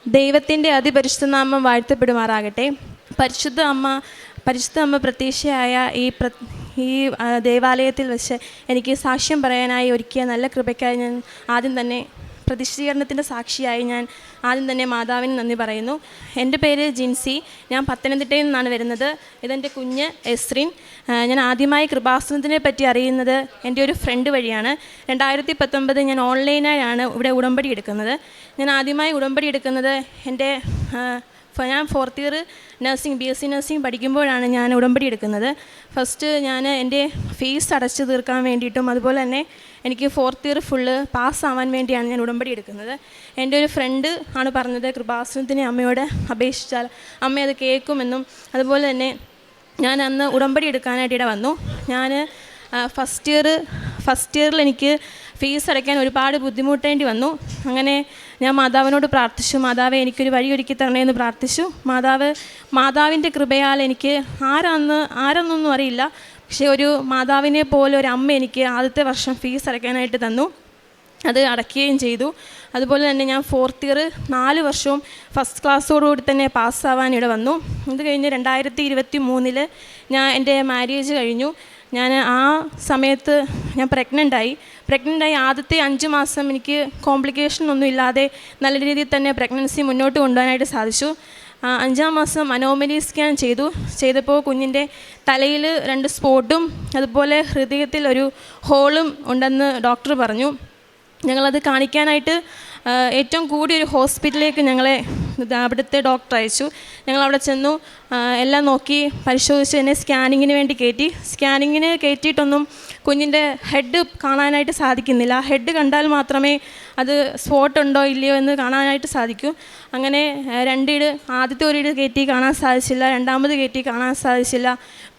ദൈവത്തിൻ്റെ അതിപരിശുദ്ധ നാമം വാഴ്ത്തപ്പെടുമാറാകട്ടെ. പരിശുദ്ധ അമ്മ പ്രത്യക്ഷയായ ഈ ദേവാലയത്തിൽ വെച്ച് എനിക്ക് സാക്ഷ്യം പറയാനായി ഒരുക്കിയ നല്ല കൃപയ്ക്കായി ഞാൻ ആദ്യം തന്നെ പ്രതിഷ്ഠീകരണത്തിൻ്റെ സാക്ഷിയായി ഞാൻ ആദ്യം തന്നെ മാതാവിന് നന്ദി പറയുന്നു. എൻ്റെ പേര് ജിൻസി. ഞാൻ പത്തനംതിട്ടയിൽ നിന്നാണ് വരുന്നത്. ഇതെൻ്റെ കുഞ്ഞ് എസ്രിൻ. ഞാൻ ആദ്യമായി കൃപാസനത്തിനെ പറ്റി അറിയുന്നത് എൻ്റെ ഒരു ഫ്രണ്ട് വഴിയാണ്. 2019 ഞാൻ ഓൺലൈനായാണ് ഇവിടെ ഉടമ്പടി എടുക്കുന്നത്. ഞാൻ ആദ്യമായി ഉടമ്പടി എടുക്കുന്നത് ഞാൻ 4th year nursing BSc nursing പഠിക്കുമ്പോഴാണ് ഞാൻ ഉടമ്പടി എടുക്കുന്നത്. ഫസ്റ്റ് ഞാൻ എൻ്റെ ഫീസ് അടച്ചു തീർക്കാൻ വേണ്ടിയിട്ടും അതുപോലെ തന്നെ എനിക്ക് 4th ഇയർ ഫുള്ള് പാസ്സാവാൻ വേണ്ടിയാണ് ഞാൻ ഉടമ്പടി എടുക്കുന്നത്. എൻ്റെ ഒരു ഫ്രണ്ട് ആണ് പറഞ്ഞത് കൃപാസനത്തിന് അമ്മയോട് അപേക്ഷിച്ചാൽ അമ്മ അത് കേൾക്കുമെന്നും അതുപോലെ തന്നെ ഞാൻ അന്ന് ഉടമ്പടി എടുക്കാനായിട്ട് വന്നു. ഞാൻ ഫസ്റ്റ് ഇയറിൽ എനിക്ക് ഫീസ് അടയ്ക്കാൻ ഒരുപാട് ബുദ്ധിമുട്ടേണ്ടി വന്നു. അങ്ങനെ ഞാൻ മാതാവിനോട് പ്രാർത്ഥിച്ചു, മാതാവെ എനിക്കൊരു വഴി ഒരുക്കി തരണേന്ന് പ്രാർത്ഥിച്ചു. മാതാവിൻ്റെ കൃപയാൽ എനിക്ക് ആരെന്നൊന്നും അറിയില്ല, പക്ഷേ ഒരു മാതാവിനെ പോലെ ഒരു അമ്മ എനിക്ക് ആദ്യത്തെ വർഷം ഫീസ് അടയ്ക്കാനായിട്ട് തന്നു. അത് അടയ്ക്കുകയും ചെയ്തു. അതുപോലെ തന്നെ ഞാൻ 4th ഇയർ 4 വർഷവും ഫസ്റ്റ് ക്ലാസ്സോടുകൂടി തന്നെ പാസ്സാവാനിട വന്നു. ഇത് കഴിഞ്ഞ് 2023 എൻ്റെ മാരേജ് കഴിഞ്ഞു. ഞാൻ ആ സമയത്ത് ഞാൻ പ്രഗ്നൻ്റായി ആദ്യത്തെ 5 മാസം എനിക്ക് കോംപ്ലിക്കേഷൻ ഒന്നും ഇല്ലാതെ നല്ല രീതിയിൽ തന്നെ പ്രഗ്നൻസി മുന്നോട്ട് കൊണ്ടുപോകാനായിട്ട് സാധിച്ചു. 5-ാം മാസം അനോമലി സ്കാൻ ചെയ്തപ്പോൾ കുഞ്ഞിൻ്റെ തലയിൽ 2 സ്പോട്ടും അതുപോലെ ഹൃദയത്തിൽ ഒരു ഹോളും ഉണ്ടെന്ന് ഡോക്ടർ പറഞ്ഞു. ഞങ്ങളത് കാണിക്കാനായിട്ട് ഏറ്റവും കൂടിയൊരു ഹോസ്പിറ്റലിലേക്ക് ഞങ്ങളെ അവിടുത്തെ ഡോക്ടർ അയച്ചു. ഞങ്ങളവിടെ ചെന്നു, എല്ലാം നോക്കി പരിശോധിച്ച് എന്നെ സ്കാനിങ്ങിന് വേണ്ടി കയറ്റി. സ്കാനിങ്ങിന് കയറ്റിയിട്ടൊന്നും കുഞ്ഞിൻ്റെ ഹെഡ് കാണാനായിട്ട് സാധിക്കുന്നില്ല. ഹെഡ് കണ്ടാൽ മാത്രമേ അത് സ്പോട്ട് ഉണ്ടോ ഇല്ലയോ എന്ന് കാണാനായിട്ട് സാധിക്കൂ. അങ്ങനെ ആദ്യത്തെ ഒരു കയറ്റി കാണാൻ സാധിച്ചില്ല, രണ്ടാമത് കയറ്റി കാണാൻ സാധിച്ചില്ല.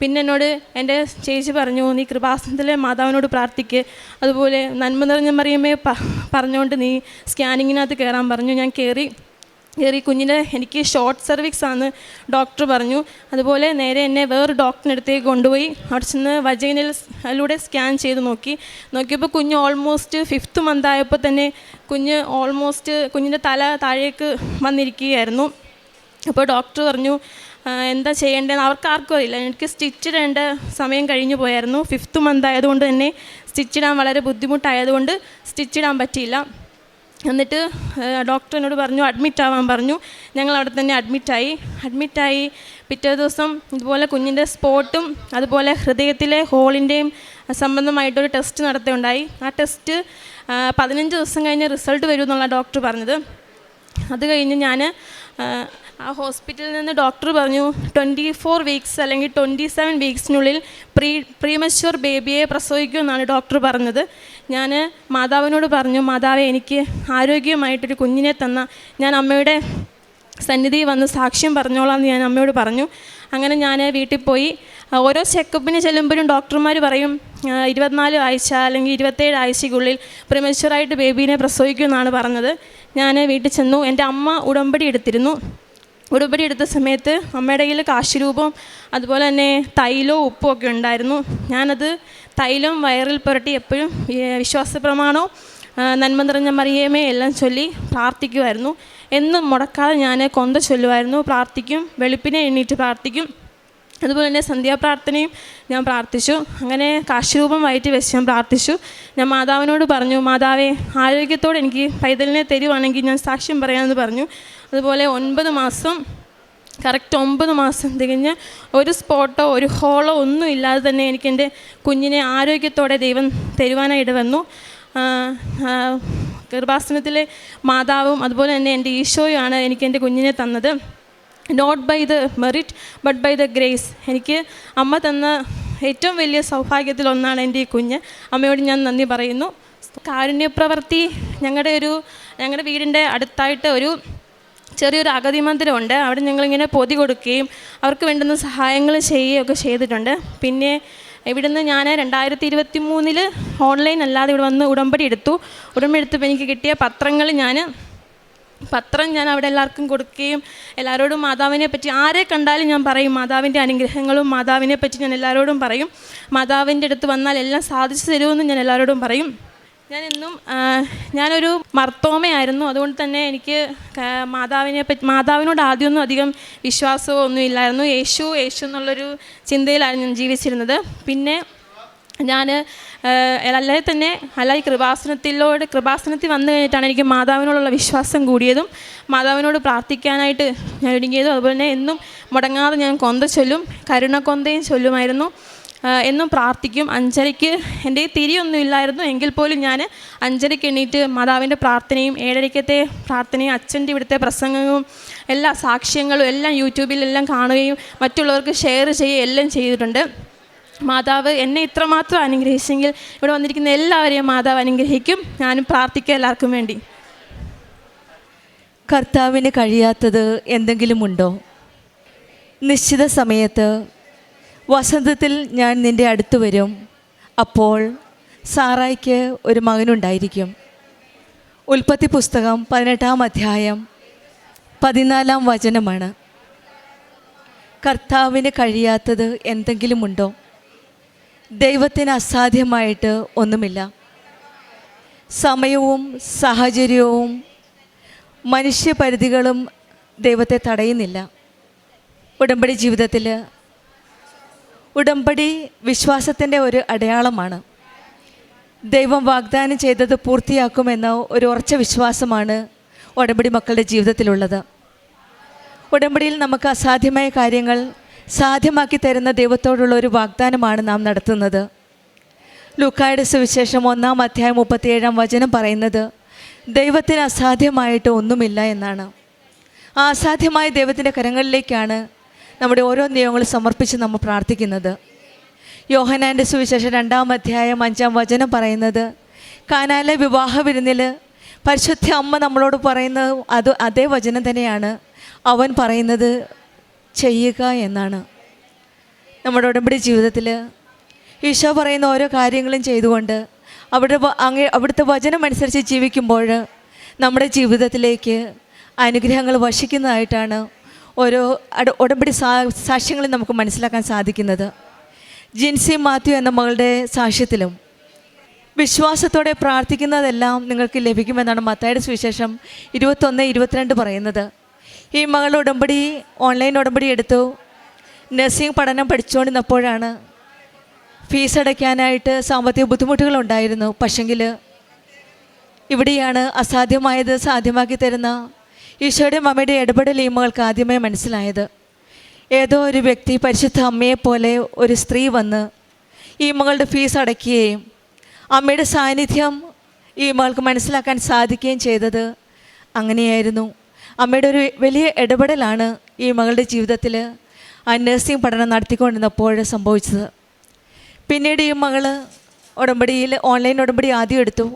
പിന്നെ എന്നോട് എൻ്റെ ചേച്ചി പറഞ്ഞു, നീ കൃപാസനത്തിലെ മാതാവിനോട് പ്രാർത്ഥിക്ക്, അതുപോലെ നന്മ നിറഞ്ഞ മറിയമേ പറഞ്ഞുകൊണ്ട് നീ സ്കാനിങ്ങിനകത്ത് കയറാൻ പറഞ്ഞു. ഞാൻ കയറി കുഞ്ഞിൻ്റെ എനിക്ക് ഷോർട്ട് സർവിക്സ് ആണ് ഡോക്ടർ പറഞ്ഞു. അതുപോലെ നേരെ എന്നെ വേറൊരു ഡോക്ടറിൻ്റെ അടുത്തേക്ക് കൊണ്ടുപോയി. അവിടെ ചെന്ന് വജൈനയിലൂടെ സ്കാൻ ചെയ്ത് നോക്കിയപ്പോൾ കുഞ്ഞ് ഓൾമോസ്റ്റ് 5th മന്ത് ആയപ്പോൾ തന്നെ കുഞ്ഞിൻ്റെ തല താഴേക്ക് വന്നിരിക്കുകയായിരുന്നു. അപ്പോൾ ഡോക്ടർ പറഞ്ഞു എന്താ ചെയ്യേണ്ടതെന്ന് ആർക്കും അറിയില്ല. എനിക്ക് സ്റ്റിച്ച് ഇടേണ്ട സമയം കഴിഞ്ഞു പോയായിരുന്നു. 5th മന്ത് ആയതുകൊണ്ട് തന്നെ സ്റ്റിച്ച് ഇടാൻ വളരെ ബുദ്ധിമുട്ടായതുകൊണ്ട് സ്റ്റിച്ച് ഇടാൻ പറ്റിയില്ല. എന്നിട്ട് ഡോക്ടർ എന്നോട് പറഞ്ഞു അഡ്മിറ്റ് ആവാൻ പറഞ്ഞു. ഞങ്ങൾ അവിടെ തന്നെ അഡ്മിറ്റായി പിറ്റേ ദിവസം ഇതുപോലെ കുഞ്ഞിൻ്റെ സ്പോട്ടും അതുപോലെ ഹൃദയത്തിലെ ഹോളിൻ്റെയും സംബന്ധമായിട്ടൊരു ടെസ്റ്റ് നടത്തുകയുണ്ടായി. ആ ടെസ്റ്റ് 15 ദിവസം കഴിഞ്ഞ് റിസൾട്ട് വരും എന്നുള്ള ഡോക്ടർ പറഞ്ഞത്. അത് കഴിഞ്ഞ് ഞാൻ ആ ഹോസ്പിറ്റലിൽ നിന്ന് ഡോക്ടർ പറഞ്ഞു 24 വീക്സ് അല്ലെങ്കിൽ 27 വീക്സിനുള്ളിൽ പ്രീമച്വർ ബേബിയെ പ്രസവിക്കുമെന്നാണ് ഡോക്ടർ പറഞ്ഞത്. ഞാൻ മാതാവിനോട് പറഞ്ഞു, മാതാവെ എനിക്ക് ആരോഗ്യമായിട്ടൊരു കുഞ്ഞിനെ തന്ന ഞാൻ അമ്മയുടെ സന്നിധി വന്ന് സാക്ഷ്യം പറഞ്ഞോളാം എന്ന് ഞാൻ അമ്മയോട് പറഞ്ഞു. അങ്ങനെ ഞാൻ വീട്ടിൽ പോയി. ഓരോ ചെക്കപ്പിന് ചെല്ലുമ്പോഴും ഡോക്ടർമാർ പറയും 24 ആഴ്ച അല്ലെങ്കിൽ 27 ആഴ്ചയ്ക്കുള്ളിൽ പ്രീമച്വറായിട്ട് ബേബീനെ പ്രസവിക്കുമെന്നാണ് പറഞ്ഞത്. ഞാൻ വീട്ടിൽ ചെന്നു. എൻ്റെ അമ്മ ഉടമ്പടി എടുത്ത സമയത്ത് അമ്മയുടെ കയ്യിൽ കാശുരൂപം അതുപോലെ തന്നെ തൈലവും ഉപ്പും ഒക്കെ ഉണ്ടായിരുന്നു. ഞാനത് തൈലം വയറിൽ പുരട്ടി എപ്പോഴും വിശ്വാസപ്രമാണവും നന്മ നിറഞ്ഞ മറിയമേ എല്ലാം ചൊല്ലി പ്രാർത്ഥിക്കുമായിരുന്നു. എന്നും മുടക്കാതെ ഞാൻ കൊന്ത ചൊല്ലുമായിരുന്നു, പ്രാർത്ഥിക്കും, വെളുപ്പിനെ എണ്ണീറ്റ് പ്രാർത്ഥിക്കും. അതുപോലെ തന്നെ സന്ധ്യാപ്രാർത്ഥനയും ഞാൻ പ്രാർത്ഥിച്ചു. അങ്ങനെ കാശുരൂപം വയറ്റി വെച്ച് ഞാൻ പ്രാർത്ഥിച്ചു. ഞാൻ മാതാവിനോട് പറഞ്ഞു, മാതാവേ ആരോഗ്യത്തോടെ എനിക്ക് പൈതലിനെ തരുവാണെങ്കിൽ ഞാൻ സാക്ഷ്യം പറയാമെന്ന് പറഞ്ഞു. അതുപോലെ 9 മാസം തികഞ്ഞ് ഒരു സ്പോട്ടോ ഒരു ഹോളോ ഒന്നും ഇല്ലാതെ തന്നെ എനിക്ക് എൻ്റെ കുഞ്ഞിനെ ആരോഗ്യത്തോടെ ദൈവം തരുവാനായിട്ട് വന്നു. കൃപാസനത്തിലെ മാതാവും അതുപോലെ തന്നെ എൻ്റെ ഈശോയുമാണ് എനിക്ക് എൻ്റെ കുഞ്ഞിനെ തന്നത്. Not by the merit but by the grace. എനിക്ക് അമ്മ തന്ന ഏറ്റവും വലിയ സൗഭാഗ്യത്തിലൊന്നാണ് എൻ്റെ ഈ കുഞ്ഞ്. അമ്മയോട് ഞാൻ നന്ദി പറയുന്നു. കാരുണ്യപ്രവൃത്തി ഞങ്ങളുടെ വീടിൻ്റെ അടുത്തായിട്ട് ഒരു ചെറിയൊരു അഗതി മന്ദിരമുണ്ട്. അവിടെ ഞങ്ങളിങ്ങനെ പൊതി കൊടുക്കുകയും അവർക്ക് വേണ്ടുന്ന സഹായങ്ങൾ ചെയ്യുകയൊക്കെ ചെയ്തിട്ടുണ്ട്. പിന്നെ ഇവിടുന്ന് ഞാൻ 2023 ഓൺലൈൻ അല്ലാതെ ഇവിടെ വന്ന് ഉടമ്പടി എടുത്തപ്പോൾ എനിക്ക് കിട്ടിയ പത്രം ഞാൻ അവിടെ എല്ലാവർക്കും കൊടുക്കുകയും എല്ലാവരോടും മാതാവിനെ പറ്റി ആരെ കണ്ടാലും ഞാൻ പറയും, മാതാവിൻ്റെ അനുഗ്രഹങ്ങളും മാതാവിനെ പറ്റി ഞാൻ എല്ലാവരോടും പറയും. മാതാവിൻ്റെ അടുത്ത് വന്നാൽ എല്ലാം സാധിച്ചു തരുമെന്ന് ഞാൻ എല്ലാവരോടും പറയും. ഞാനെന്നും ഞാനൊരു മർത്തോമയായിരുന്നു. അതുകൊണ്ട് തന്നെ എനിക്ക് മാതാവിനോട് ആദ്യമൊന്നും അധികം വിശ്വാസമോ ഒന്നും ഇല്ലായിരുന്നു. യേശു എന്നുള്ളൊരു ചിന്തയിലായിരുന്നു ഞാൻ ജീവിച്ചിരുന്നത്. പിന്നെ ഞാൻ അല്ലാതെ കൃപാസനത്തിൽ വന്നു കഴിഞ്ഞിട്ടാണ് എനിക്ക് മാതാവിനോടുള്ള വിശ്വാസം കൂടിയതും മാതാവിനോട് പ്രാർത്ഥിക്കാനായിട്ട് ഞാൻ ഒരുങ്ങിയതും. അതുപോലെ തന്നെ എന്നും മുടങ്ങാതെ ഞാൻ കൊന്ത ചൊല്ലും, കരുണക്കൊന്തയും ചൊല്ലുമായിരുന്നു. എന്നും പ്രാർത്ഥിക്കും. 5:30 എൻ്റെ തിരിയൊന്നും ഇല്ലായിരുന്നു, എങ്കിൽ പോലും ഞാൻ 5:30 എണീറ്റ് മാതാവിൻ്റെ പ്രാർത്ഥനയും 7:30 പ്രാർത്ഥനയും അച്ഛൻ്റെ ഇവിടുത്തെ പ്രസംഗവും എല്ലാ സാക്ഷ്യങ്ങളും എല്ലാം യൂട്യൂബിലെല്ലാം കാണുകയും മറ്റുള്ളവർക്ക് ഷെയർ ചെയ്യുകയും എല്ലാം ചെയ്തിട്ടുണ്ട്. മാതാവ് എന്നെ ഇത്രമാത്രം അനുഗ്രഹിച്ചെങ്കിൽ ഇവിടെ വന്നിരിക്കുന്ന എല്ലാവരെയും മാതാവ് അനുഗ്രഹിക്കും. ഞാനും പ്രാർത്ഥിക്കുക എല്ലാവർക്കും വേണ്ടി. കർത്താവിന് കഴിയാത്തത് എന്തെങ്കിലുമുണ്ടോ? നിശ്ചിത സമയത്ത് വസന്തത്തിൽ ഞാൻ നിൻ്റെ അടുത്ത് വരും, അപ്പോൾ സാറായ്ക്ക് ഒരു മകനുണ്ടായിരിക്കും. ഉൽപ്പത്തി പുസ്തകം 18-ാം അധ്യായം 14-ാം വചനമാണ്. കർത്താവിന് കഴിയാത്തത് എന്തെങ്കിലുമുണ്ടോ? ദൈവത്തിന് അസാധ്യമായിട്ട് ഒന്നുമില്ല. സമയവും സാഹചര്യവും മനുഷ്യപരിധികളും ദൈവത്തെ തടയുന്നില്ല. ഉടമ്പടി ജീവിതത്തിൽ ഉടമ്പടി വിശ്വാസത്തിൻ്റെ ഒരു അടയാളമാണ്. ദൈവം വാഗ്ദാനം ചെയ്തത് പൂർത്തിയാക്കുമെന്ന ഒരു ഉറച്ച വിശ്വാസമാണ് ഉടമ്പടി മക്കളുടെ ജീവിതത്തിലുള്ളത്. ഉടമ്പടിയിൽ നമുക്ക് അസാധ്യമായ കാര്യങ്ങൾ സാധ്യമാക്കി തരുന്ന ദൈവത്തോടുള്ള ഒരു വാഗ്ദാനമാണ് നാം നടത്തുന്നത്. ലൂക്കായുടെ സുവിശേഷം 1-ാം അധ്യായം 37-ാം വചനം പറയുന്നത് ദൈവത്തിന് അസാധ്യമായിട്ട് ഒന്നുമില്ല എന്നാണ്. ആ അസാധ്യമായ ദൈവത്തിൻ്റെ കരങ്ങളിലേക്കാണ് നമ്മുടെ ഓരോ നിയമങ്ങളും സമർപ്പിച്ച് നമ്മൾ പ്രാർത്ഥിക്കുന്നത്. യോഹന്നാൻ്റെ സുവിശേഷം 2-ാം അധ്യായം 5-ാം വചനം പറയുന്നത് കാനായിലെ വിവാഹ വിരുന്നിൽ പരിശുദ്ധ അമ്മ നമ്മളോട് പറയുന്നത് അതേ വചനം തന്നെയാണ്. അവൻ പറയുന്നത് ചെയ്യുക എന്നാണ്. നമ്മുടെ ഉടമ്പടി ജീവിതത്തിൽ ഈശോ പറയുന്ന ഓരോ കാര്യങ്ങളും ചെയ്തുകൊണ്ട് അവിടുത്തെ വചനം അനുസരിച്ച് ജീവിക്കുമ്പോൾ നമ്മുടെ ജീവിതത്തിലേക്ക് അനുഗ്രഹങ്ങൾ വർഷിക്കുന്നതായിട്ടാണ് ഓരോ ഉടമ്പടി സാക്ഷ്യങ്ങളിൽ നമുക്ക് മനസ്സിലാക്കാൻ സാധിക്കുന്നത്. ജിൻസി മാത്യു എന്ന മകളുടെ സാക്ഷ്യത്തിലും വിശ്വാസത്തോടെ പ്രാർത്ഥിക്കുന്നതെല്ലാം നിങ്ങൾക്ക് ലഭിക്കുമെന്നാണ് മത്തായിയുടെ സുവിശേഷം 21-22 പറയുന്നത്. ഈ മകൾ ഓൺലൈൻ ഉടമ്പടി എടുത്തു. നഴ്സിംഗ് പഠനം പഠിച്ചുകൊണ്ടിരുന്നപ്പോഴാണ് ഫീസ് അടയ്ക്കാനായിട്ട് സാമ്പത്തിക ബുദ്ധിമുട്ടുകളുണ്ടായിരുന്നു. പക്ഷെങ്കിൽ ഇവിടെയാണ് അസാധ്യമായത് സാധ്യമാക്കി തരുന്ന ഈശോയുടെയും അമ്മയുടെ ഇടപെടൽ ഈ മകൾക്ക് ആദ്യമായി മനസ്സിലായത്. ഏതോ ഒരു വ്യക്തി പരിശുദ്ധ അമ്മയെപ്പോലെ ഒരു സ്ത്രീ വന്ന് ഈ മകളുടെ ഫീസ് അടയ്ക്കുകയും അമ്മയുടെ സാന്നിധ്യം ഈ മകൾക്ക് മനസ്സിലാക്കാൻ സാധിക്കുകയും ചെയ്തത് അങ്ങനെയായിരുന്നു. അമ്മയുടെ ഒരു വലിയ ഇടപെടലാണ് ഈ മകളുടെ ജീവിതത്തിൽ ആ നഴ്സിംഗ് പഠനം നടത്തിക്കൊണ്ടിരുന്നപ്പോൾ സംഭവിച്ചത്. പിന്നീട് ഈ മകൾ ഓൺലൈൻ ഉടമ്പടി ആദ്യം എടുത്തു.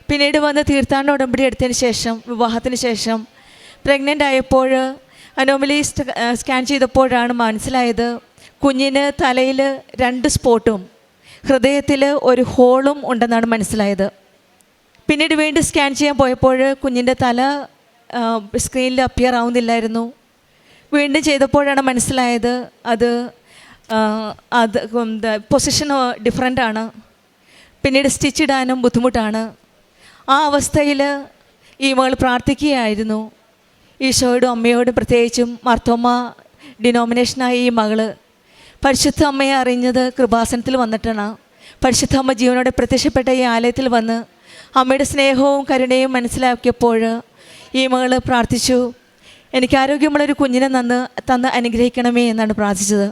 പിന്നീട് വന്ന് തീർത്ഥാടന ഉടമ്പടി എടുത്തതിന് ശേഷം വിവാഹത്തിന് ശേഷം പ്രഗ്നൻ്റ് ആയപ്പോൾ അനോമലി സ്കാൻ ചെയ്തപ്പോഴാണ് മനസ്സിലായത് കുഞ്ഞിന് തലയിൽ 2 സ്പോട്ടും ഹൃദയത്തിൽ ഒരു ഹോളും ഉണ്ടെന്നാണ് മനസ്സിലായത്. പിന്നീട് വീണ്ടും സ്കാൻ ചെയ്യാൻ പോയപ്പോൾ കുഞ്ഞിൻ്റെ തല സ്ക്രീനിൽ അപ്പിയർ ആവുന്നില്ലായിരുന്നു. വീണ്ടും ചെയ്തപ്പോഴാണ് മനസ്സിലായത് അത് പൊസിഷൻ ഡിഫറൻ്റ് ആണ്. പിന്നീട് സ്റ്റിച്ച് ഇടാനും ബുദ്ധിമുട്ടാണ്. ആ അവസ്ഥയിൽ ഈ മകൾ പ്രാർത്ഥിക്കുകയായിരുന്നു. ഈശോയോടും അമ്മയോടും പ്രത്യേകിച്ചും മാർത്തോമ ഡിനോമിനേഷനായ ഈ മകൾ പരിശുദ്ധ അമ്മയെ അറിഞ്ഞത് കൃപാസനത്തിൽ വന്നിട്ടാണ്. പരിശുദ്ധ അമ്മ ജീവനോടെ പ്രത്യക്ഷപ്പെട്ട ഈ ആലയത്തിൽ വന്ന് അമ്മയുടെ സ്നേഹവും കരുണയും മനസ്സിലാക്കിയപ്പോൾ ഈ മകൾ പ്രാർത്ഥിച്ചു, എനിക്ക് ആരോഗ്യമുള്ളൊരു കുഞ്ഞിനെ തന്ന് അനുഗ്രഹിക്കണമേ എന്നാണ് പ്രാർത്ഥിച്ചത്.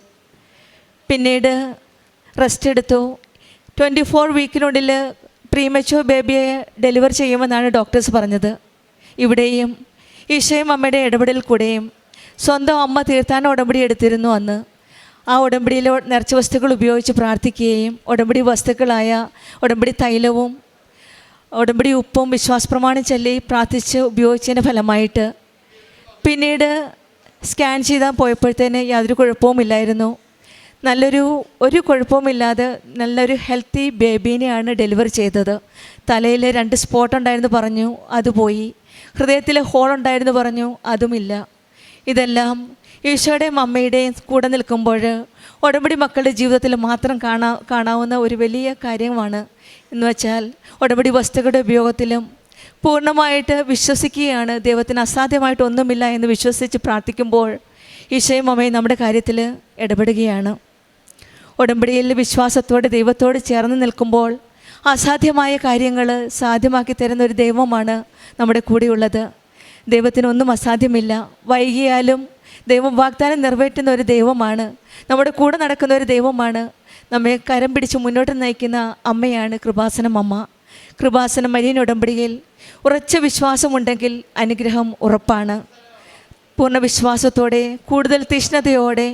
പിന്നീട് റെസ്റ്റ് എടുത്തു. 24 വീക്കിനുള്ളിൽ പ്രീമച്യൂർ ബേബിയെ ഡെലിവർ ചെയ്യുമെന്നാണ് ഡോക്ടേഴ്സ് പറഞ്ഞത്. ഇവിടെയും ഈശോയും അമ്മയുടെ ഇടപെടൽ കൂടെയും സ്വന്തം അമ്മ തീർത്ഥാടന ഉടമ്പടി എടുത്തിരുന്നു. അന്ന് ആ ഉടമ്പടിയിൽ നിറച്ച വസ്തുക്കൾ ഉപയോഗിച്ച് പ്രാർത്ഥിക്കുകയും ഉടമ്പടി വസ്തുക്കളായ ഉടമ്പടി തൈലവും ഉടമ്പടി ഉപ്പും വിശ്വാസപ്രമാണം ചൊല്ലി പ്രാർത്ഥിച്ച് ഉപയോഗിച്ചതിൻ്റെ ഫലമായിട്ട് പിന്നീട് സ്കാൻ ചെയ്താൽ പോയപ്പോഴത്തേന് യാതൊരു കുഴപ്പവുമില്ലായിരുന്നു. ഒരു കുഴപ്പവുമില്ലാതെ നല്ലൊരു ഹെൽത്തി ബേബീനെയാണ് ഡെലിവർ ചെയ്തത്. തലയിൽ 2 സ്പോട്ട് ഉണ്ടായിരുന്നു പറഞ്ഞു, അത് പോയി. ഹൃദയത്തിൽ ഹോൾ ഉണ്ടായിരുന്നു പറഞ്ഞു, അതുമില്ല. ഇതെല്ലാം ഈശോയുടെയും അമ്മയുടെയും കൂടെ നിൽക്കുമ്പോൾ ഉടമ്പടി മക്കളുടെ ജീവിതത്തിൽ മാത്രം കാണാവുന്ന ഒരു വലിയ കാര്യമാണ് എന്ന് വെച്ചാൽ ഉടമ്പടി വസ്തുക്കളുടെ ഉപയോഗത്തിലും പൂർണ്ണമായിട്ട് വിശ്വസിക്കുകയാണ്. ദൈവത്തിന് അസാധ്യമായിട്ട് ഒന്നുമില്ല എന്ന് വിശ്വസിച്ച് പ്രാർത്ഥിക്കുമ്പോൾ ഈശോയും അമ്മയും നമ്മുടെ കാര്യത്തിൽ ഇടപെടുകയാണ്. ഉടമ്പടിയിൽ വിശ്വാസത്തോടെ ദൈവത്തോട് ചേർന്ന് നിൽക്കുമ്പോൾ അസാധ്യമായ കാര്യങ്ങൾ സാധ്യമാക്കി തരുന്ന ഒരു ദൈവമാണ് നമ്മുടെ കൂടെയുള്ളത്. ദൈവത്തിനൊന്നും അസാധ്യമില്ല. വൈകിയാലും ദൈവം വാഗ്ദാനം നിറവേറ്റുന്ന ഒരു ദൈവമാണ്. നമ്മുടെ കൂടെ നടക്കുന്ന ഒരു ദൈവമാണ്. നമ്മെ കരം പിടിച്ച് മുന്നോട്ട് നയിക്കുന്ന അമ്മയാണ് കൃപാസനം അമ്മ. കൃപാസനം മരിയൻ ഉടമ്പടിയിൽ ഉറച്ച വിശ്വാസമുണ്ടെങ്കിൽ അനുഗ്രഹം ഉറപ്പാണ്. പൂർണ്ണ വിശ്വാസത്തോടെ, കൂടുതൽ തീഷ്ണതയോടെ,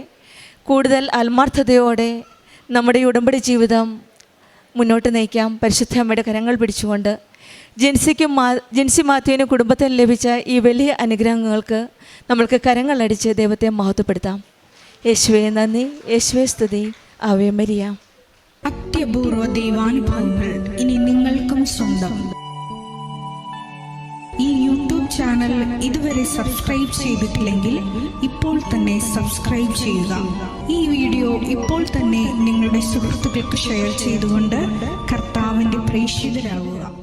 കൂടുതൽ ആത്മാർത്ഥതയോടെ നമ്മുടെ ഈ ഉടമ്പടി ജീവിതം മുന്നോട്ട് നയിക്കാം. പരിശുദ്ധ അമ്മയുടെ കരങ്ങൾ പിടിച്ചുകൊണ്ട് ജിൻസി മാത്യുവിനും കുടുംബത്തിനും ലഭിച്ച ഈ വലിയ അനുഗ്രഹങ്ങൾക്ക് നമ്മൾക്ക് കരങ്ങളടിച്ച് ദൈവത്തെ മഹത്വപ്പെടുത്താം. യേശുവേ നന്ദി, യേശുവേ സ്തുതി, ആവേ മരിയ. അത്യപൂർവ ദൈവാനുഭവങ്ങൾ ഇനി നിങ്ങൾക്കും സ്വന്തം. ഈ യൂട്യൂബ് ചാനൽ ഇതുവരെ സബ്സ്ക്രൈബ് ചെയ്തിട്ടില്ലെങ്കിൽ ഇപ്പോൾ തന്നെ സബ്സ്ക്രൈബ് ചെയ്യുക. ഈ വീഡിയോ ഇപ്പോൾ തന്നെ നിങ്ങളുടെ സുഹൃത്തുക്കൾക്ക് ഷെയർ ചെയ്തുകൊണ്ട് കർത്താവിൻ്റെ പ്രേക്ഷിതരാകുക.